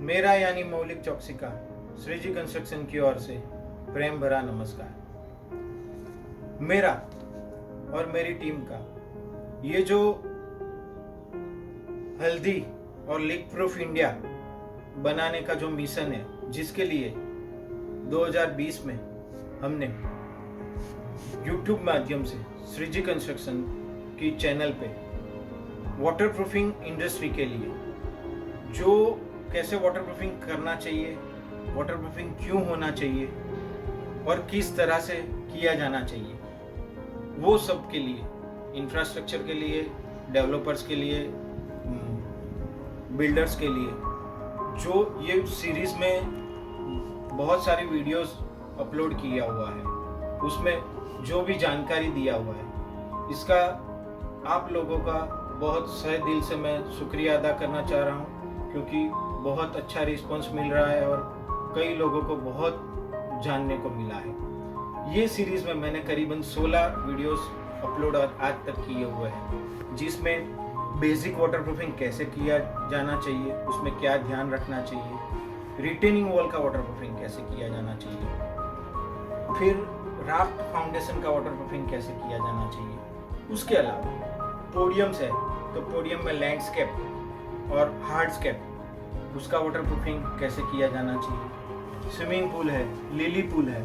मेरा यानी मौलिक चौकसी का श्रीजी कंस्ट्रक्शन की ओर से प्रेम भरा नमस्कार। मेरा और मेरी टीम का ये जो हेल्दी और लीक प्रूफ इंडिया बनाने का जो मिशन है, जिसके लिए 2020 में हमने YouTube माध्यम से श्रीजी कंस्ट्रक्शन की चैनल पे वाटरप्रूफिंग इंडस्ट्री के लिए जो कैसे वाटरप्रूफिंग करना चाहिए, वाटरप्रूफिंग क्यों होना चाहिए और किस तरह से किया जाना चाहिए, वो सब के लिए, इंफ्रास्ट्रक्चर के लिए, डेवलपर्स के लिए, बिल्डर्स के लिए, जो ये सीरीज में बहुत सारी वीडियोस अपलोड किया हुआ है, उसमें जो भी जानकारी दिया हुआ है, इसका आप लोगों का बहुत सहे दिल से मैं शुक्रिया अदा करना चाह रहा हूँ, क्योंकि बहुत अच्छा रिस्पांस मिल रहा है और कई लोगों को बहुत जानने को मिला है। ये सीरीज में मैंने करीबन 16 वीडियोस अपलोड आज तक किए हुए हैं, जिसमें बेसिक वाटरप्रूफिंग कैसे किया जाना चाहिए, उसमें क्या ध्यान रखना चाहिए, रिटेनिंग वॉल का वाटरप्रूफिंग कैसे किया जाना चाहिए, फिर राफ्ट फाउंडेशन का वाटरप्रूफिंग कैसे किया जाना चाहिए। उसके अलावा पोडियम्स है तो पोडियम में लैंडस्केप और हार्डस्केप, उसका वाटरप्रूफिंग कैसे किया जाना चाहिए। स्विमिंग पूल है, लिली पूल है,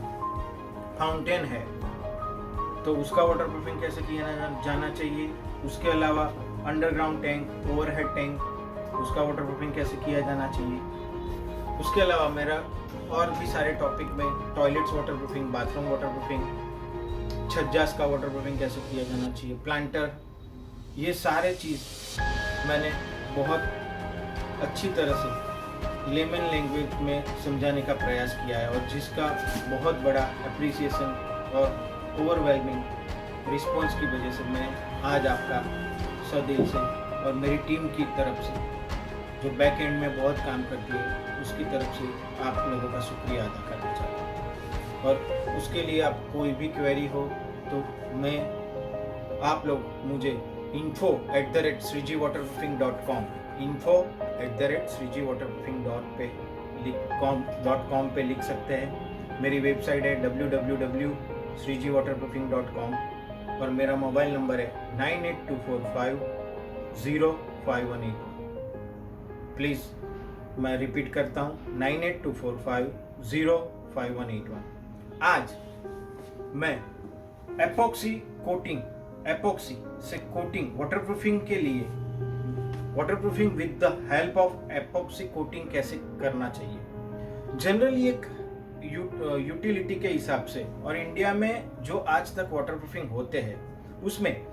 फाउंटेन है, तो उसका वाटरप्रूफिंग कैसे किया जाना चाहिए। उसके अलावा अंडरग्राउंड टैंक, ओवरहेड टैंक, उसका वाटरप्रूफिंग कैसे किया जाना चाहिए। उसके अलावा मेरा और भी सारे टॉपिक में टॉयलेट्स वाटरप्रूफिंग, बाथरूम वाटरप्रूफिंग, छज्जास का वाटरप्रूफिंग कैसे किया जाना चाहिए, प्लांटर, ये सारे चीज़ मैंने बहुत अच्छी तरह से लेमन लैंग्वेज में समझाने का प्रयास किया है, और जिसका बहुत बड़ा अप्रिसिएशन और ओवरवेलमिंग रिस्पॉन्स की वजह से मैं आज आपका सदिल से और मेरी टीम की तरफ से, जो बैक एंड में बहुत काम करती है, उसकी तरफ से आप लोगों का शुक्रिया अदा करना चाहता हूँ। और उसके लिए आप कोई भी क्वेरी हो तो मैं आप लोग मुझे info@srijiwaterproofing.com info@srijiwaterproofing.com पे लिख सकते हैं। मेरी वेबसाइट है www.srijiwaterproofing.com और मेरा मोबाइल नंबर है 9824505181। प्लीज़ मैं रिपीट करता हूँ, 9824505181। आज मैं एपॉक्सी से कोटिंग वाटरप्रूफिंग के लिए, waterproofing with the help of epoxy coating कैसे करना चाहिए। जनरली एक यूटिलिटी के हिसाब से और इंडिया में जो आज तक वाटरप्रूफिंग होते हैं, उसमें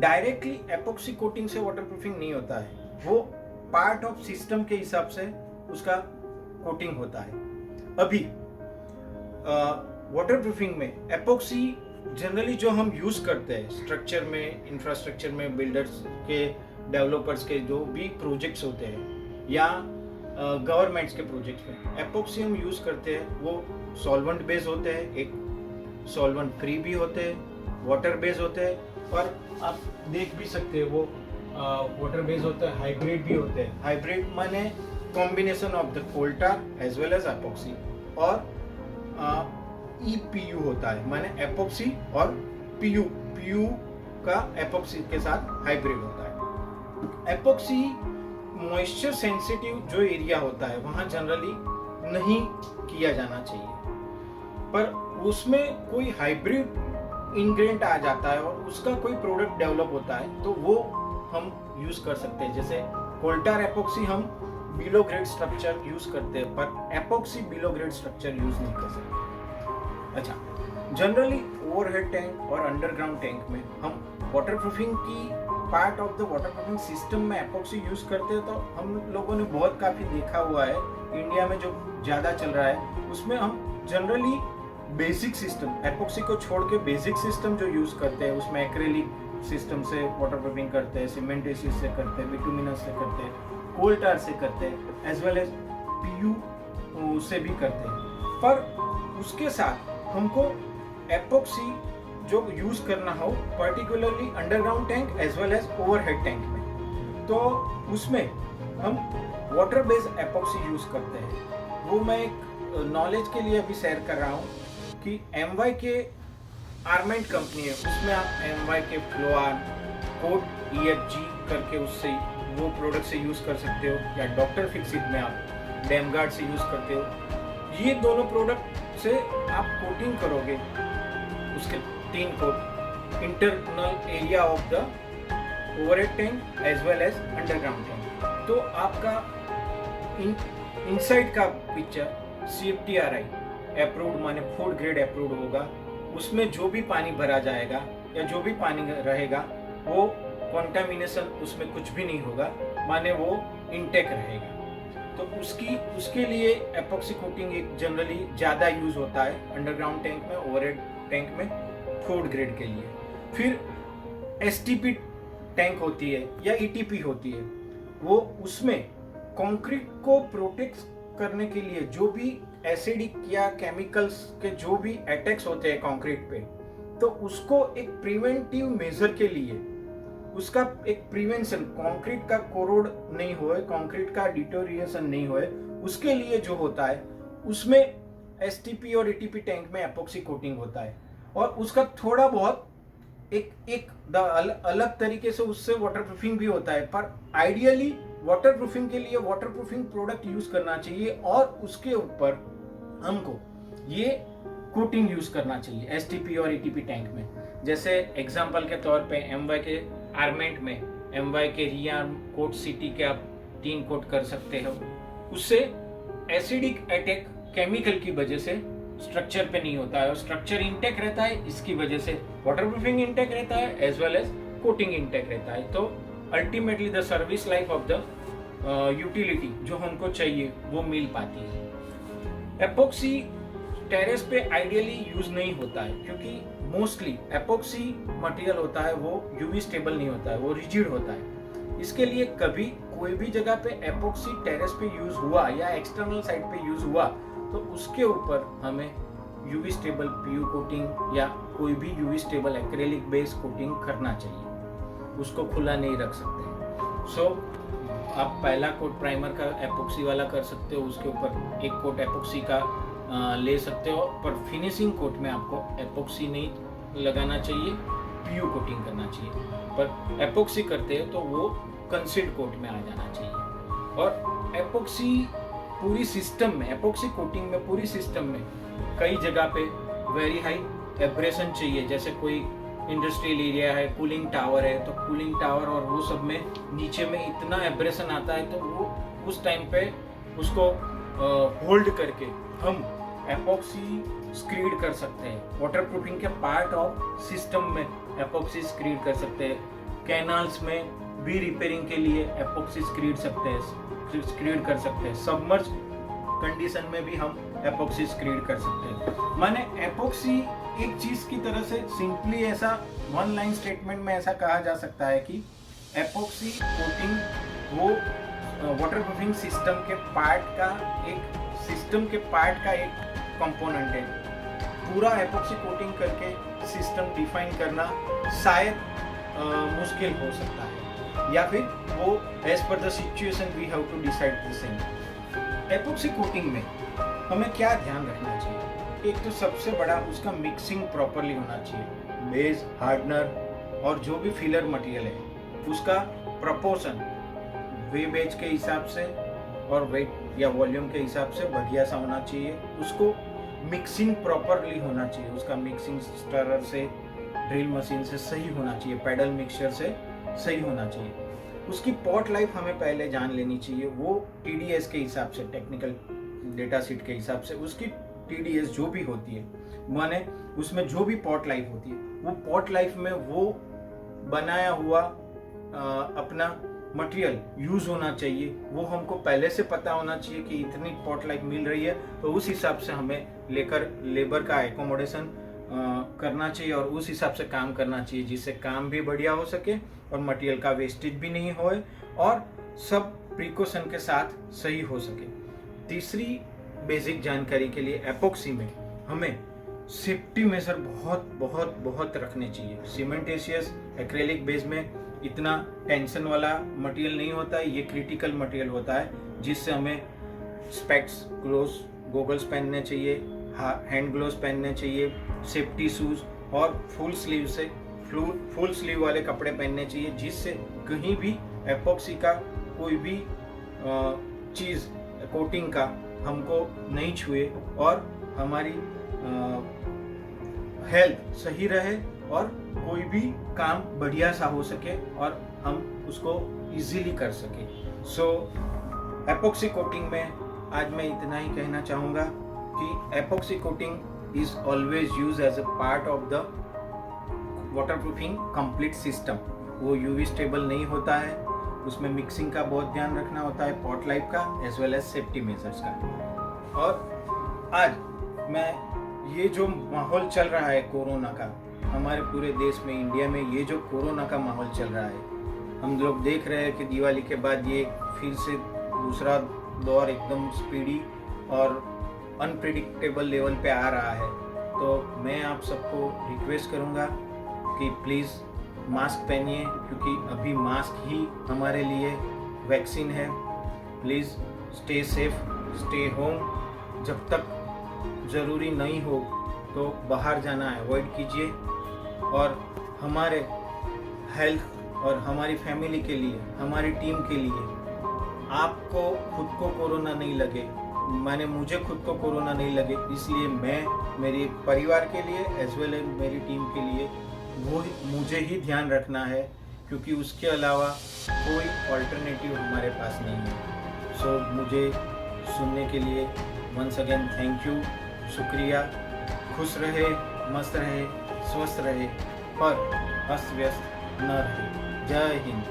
डायरेक्टली एपॉक्सी कोटिंग से वाटरप्रूफिंग नहीं होता है, वो पार्ट ऑफ सिस्टम के हिसाब से उसका कोटिंग होता है। अभी वाटरप्रूफिंग में एपॉक्सी जनरली जो हम यूज करते हैं स्ट्रक्चर में, इंफ्रास्ट्रक्चर में, बिल्डर्स के, डेवलपर्स के जो भी प्रोजेक्ट्स होते हैं या गवर्नमेंट्स के प्रोजेक्ट्स में एपॉक्सी हम यूज करते हैं, वो सॉल्वेंट बेस होते हैं, एक सॉल्वेंट फ्री भी होते हैं, वाटर बेस होते हैं, और आप देख भी सकते हैं वो वाटर बेस होता है, हाइब्रिड भी होते हैं। हाइब्रिड माने combination of the coal tar as well as epoxy, और EPU होता है, माने एपॉक्सी और PU का एपॉक्सी के साथ हाइब्रिड होता है। एपॉक्सी मॉइस्चर सेंसिटिव जो एरिया होता है वहां जनरली नहीं किया जाना चाहिए, पर उसमें कोई हाइब्रिड इंग्रेडिएंट आ जाता है और उसका कोई प्रोडक्ट डेवलप होता है तो वो हम यूज कर सकते हैं। जैसे कोल्टार एपॉक्सी हम बिलो ग्रेड स्ट्रक्चर यूज करते हैं, पर epoxy below grade structure use नहीं कर सकते। अच्छा, जनरली ओवरहेड टैंक और अंडरग्राउंड टैंक में हम वाटरप्रूफिंग की part of the waterproofing system में एपॉक्सी यूज करते हैं, तो हम लोगों ने बहुत काफी देखा हुआ है इंडिया में जो ज्यादा चल रहा है, उसमें हम जनरली बेसिक सिस्टम, एपॉक्सी को छोड़ के बेसिक सिस्टम जो यूज करते हैं, उसमें एक्रेलिक सिस्टम से वाटरप्रूफिंग करते हैं, सीमेंटेसिस से करते हैं, बिटुमिनस से करते हैं, कोल टार से करते हैं, एज वेल एज PU से भी करते हैं। पर उसके साथ हमको एपॉक्सी जो यूज करना हो, particularly underground tank as well as overhead tank में, तो उसमें हम वाटर बेस्ड एपॉक्सी यूज करते हैं। वो मैं एक नॉलेज के लिए अभी शेयर कर रहा हूँ कि एमवाई के आर्मेंट कंपनी है, उसमें आप एमवाई के फ्लोआर कोट EFG करके उससे वो प्रोडक्ट से यूज कर सकते हो, या डॉक्टर फिक्सिट में आप डैमगार्ड से यूज करते हो। ये दोनों प्रोडक्ट से आप कोटिंग करोगे उसके 3 coat, internal area of the overhead tank as well as underground tank. तो आपका इनसाइड का पिक्चर CFTRI अप्रूव्ड माने फूड ग्रेड अप्रूव्ड होगा। उसमें जो भी पानी भरा जाएगा या जो भी पानी रहेगा वो कॉन्टामिनेशन उसमें कुछ भी नहीं होगा, माने वो इंटेक रहेगा। तो उसके लिए एपॉक्सी कोटिंग एक जनरली ज़्यादा यूज होता है अंडरग्राउंड टैंक में, ओवरहेड टैंक में, फूड ग्रेड के लिए। फिर STP टैंक होती है या ETP होती है, वो उसमें कंक्रीट को प्रोटेक्ट करने के लिए जो भी एसिडिक या केमिकल्स के जो भी अटैक्स होते हैं कंक्रीट पे, तो उसको एक प्रिवेंटिव मेजर के लिए उसका एक प्रिवेंशन, कंक्रीट का कोरोड नहीं होए, कंक्रीट का डिटोरिएशन नहीं होए, उसके लिए जो होता है उसमें STP और ETP टैंक में एपॉक्सी कोटिंग होता है। और उसका थोड़ा बहुत एक अलग तरीके से उससे वाटरप्रूफिंग भी होता है, पर आइडियली वाटरप्रूफिंग के लिए वाटरप्रूफिंग प्रोडक्ट यूज करना चाहिए और उसके ऊपर हमको ये कोटिंग यूज करना चाहिए STP और ETP टैंक में। जैसे एग्जांपल के तौर पे एमवाई के आर्मेंट में, एमवाई के रियार्म कोट सिटी के आप 3 कोट कर सकते हो। उससे एसिडिक अटैक केमिकल की वजह से स्ट्रक्चर पे नहीं होता है और स्ट्रक्चर इंटेक रहता है, इसकी वजह से वाटरप्रूफिंग इंटेक रहता है as well as coating intake रहता है। तो ultimately the service life of the utility जो हमको चाहिए वो मिल पाती है। एपॉक्सी टेरेस पे आइडियली यूज नहीं होता है क्योंकि मोस्टली एपॉक्सी मटेरियल होता है वो यूवी स्टेबल नहीं होता है, वो रिजिड होता है। इसके लिए कभी कोई भी जगह पे एपॉक्सी टेरेस पे यूज हुआ या एक्सटर्नल साइड पे यूज हुआ तो उसके ऊपर हमें यूवी स्टेबल PU कोटिंग या कोई भी UV stable acrylic base coating करना चाहिए, उसको खुला नहीं रख सकते। सो आप पहला कोट प्राइमर का एपॉक्सी वाला कर सकते हो, उसके ऊपर 1 कोट एपॉक्सी का ले सकते हो, पर फिनिशिंग कोट में आपको एपॉक्सी नहीं लगाना चाहिए, PU कोटिंग करना चाहिए। पर एपॉक्सी करते हो तो वो कंसील्ड कोट में आ जाना चाहिए। और एपॉक्सी पूरी सिस्टम में, एपॉक्सी कोटिंग में पूरी सिस्टम में कई जगह पे वेरी हाई एब्रेशन चाहिए। जैसे कोई इंडस्ट्रियल एरिया है, कूलिंग टावर है, तो कूलिंग टावर और वो सब में नीचे में इतना एब्रेशन आता है तो वो उस टाइम पे उसको होल्ड करके हम एपॉक्सी स्क्रीड कर सकते हैं। वाटरप्रूफिंग के पार्ट ऑफ सिस्टम में एपॉक्सी स्क्रीड कर सकते हैं। कैनाल्स में भी रिपेयरिंग के लिए एपॉक्सी स्क्रीड कर सकते हैं। सबमर्ज कंडीशन में भी हम एपॉक्सी स्क्रीड कर सकते हैं। माने एपॉक्सी एक चीज की तरह से सिंपली ऐसा वन लाइन स्टेटमेंट में ऐसा कहा जा सकता है कि एपॉक्सी कोटिंग वो वाटरप्रूफिंग सिस्टम के पार्ट का एक कंपोनेंट है। पूरा एपॉक्सी कोटिंग करके सिस्टम डिफाइन करना शायद मुश्किल हो सकता है, या फिर वो as per the situation we have to decide the same. Epoxy coating में हमें क्या ध्यान रखना चाहिए? एक तो सबसे बड़ा उसका मिक्सिंग प्रॉपरली होना चाहिए। बेस, हार्डनर और जो भी फिलर मटेरियल है उसका प्रपोर्शन वेज के हिसाब से और वेट या वॉल्यूम के हिसाब से बढ़िया सा होना चाहिए। उसको मिक्सिंग प्रॉपरली होना चाहिए, उसका मिक्सिंग स्टरर से, ड्रिल मशीन से सही होना चाहिए, पैडल मिक्सचर से सही होना चाहिए। उसकी पॉट लाइफ हमें पहले जान लेनी चाहिए। वो TDS के हिसाब से, टेक्निकल डेटा शीट के हिसाब से उसकी TDS जो भी होती है, माने उसमें जो भी पॉट लाइफ होती है, वो पॉट लाइफ में वो बनाया हुआ अपना मटेरियल यूज होना चाहिए। वो हमको पहले से पता होना चाहिए कि इतनी पॉट लाइफ मिल रही है, तो उस हिसाब से हमें लेकर लेबर का एकोमोडेशन करना चाहिए और उस हिसाब से काम करना चाहिए, जिससे काम भी बढ़िया हो सके और मटेरियल का वेस्टेज भी नहीं होए और सब प्रिकॉशन के साथ सही हो सके। तीसरी बेसिक जानकारी के लिए एपॉक्सी में हमें सेफ्टी मेजर बहुत बहुत बहुत रखने चाहिए। सीमेंटेशियस एक्रेलिक बेस में इतना टेंशन वाला मटेरियल नहीं होता है, ये क्रिटिकल मटेरियल होता है जिससे हमें स्पेक्स, ग्लोव्स, गोगल्स पहनने चाहिए, हैंड ग्लोव्स पहनने चाहिए, सेफ्टी शूज और फुल स्लीव वाले कपड़े पहनने चाहिए, जिससे कहीं भी एपॉक्सी का कोई भी चीज़ कोटिंग का हमको नहीं छुए और हमारी हेल्थ सही रहे और कोई भी काम बढ़िया सा हो सके और हम उसको इजीली कर सके। सो एपॉक्सी कोटिंग में आज मैं इतना ही कहना चाहूँगा कि epoxy coating is always use as a part of the waterproofing complete system. वो यूवी स्टेबल नहीं होता है, उसमें मिक्सिंग का बहुत ध्यान रखना होता है, पॉट लाइफ का as well as safety measures का। और आज मैं ये जो माहौल चल रहा है कोरोना का हमारे पूरे देश में, इंडिया में, ये जो कोरोना का माहौल चल रहा है, हम लोग देख रहे हैं कि दिवाली के बाद ये फिर से दूसरा दौर एकदम स्पीडी और अनप्रिडिक्टेबल लेवल पे आ रहा है। तो मैं आप सबको रिक्वेस्ट करूँगा कि प्लीज़ मास्क पहनिए, क्योंकि अभी मास्क ही हमारे लिए वैक्सीन है। Please stay safe, stay home. जब तक ज़रूरी नहीं हो तो बाहर जाना अवॉइड कीजिए और हमारे हेल्थ और हमारी फैमिली के लिए, हमारी टीम के लिए, आपको खुद को कोरोना नहीं लगे, माने मुझे खुद को कोरोना नहीं लगे, इसलिए मैं मेरे परिवार के लिए एज वेल एज मेरी टीम के लिए वो मुझे ही ध्यान रखना है, क्योंकि उसके अलावा कोई ऑल्टरनेटिव हमारे पास नहीं है। सो मुझे सुनने के लिए वंस अगेन थैंक यू, शुक्रिया। खुश रहे, मस्त रहे, स्वस्थ रहे, पर अस्त व्यस्त न रहे। जय हिंद।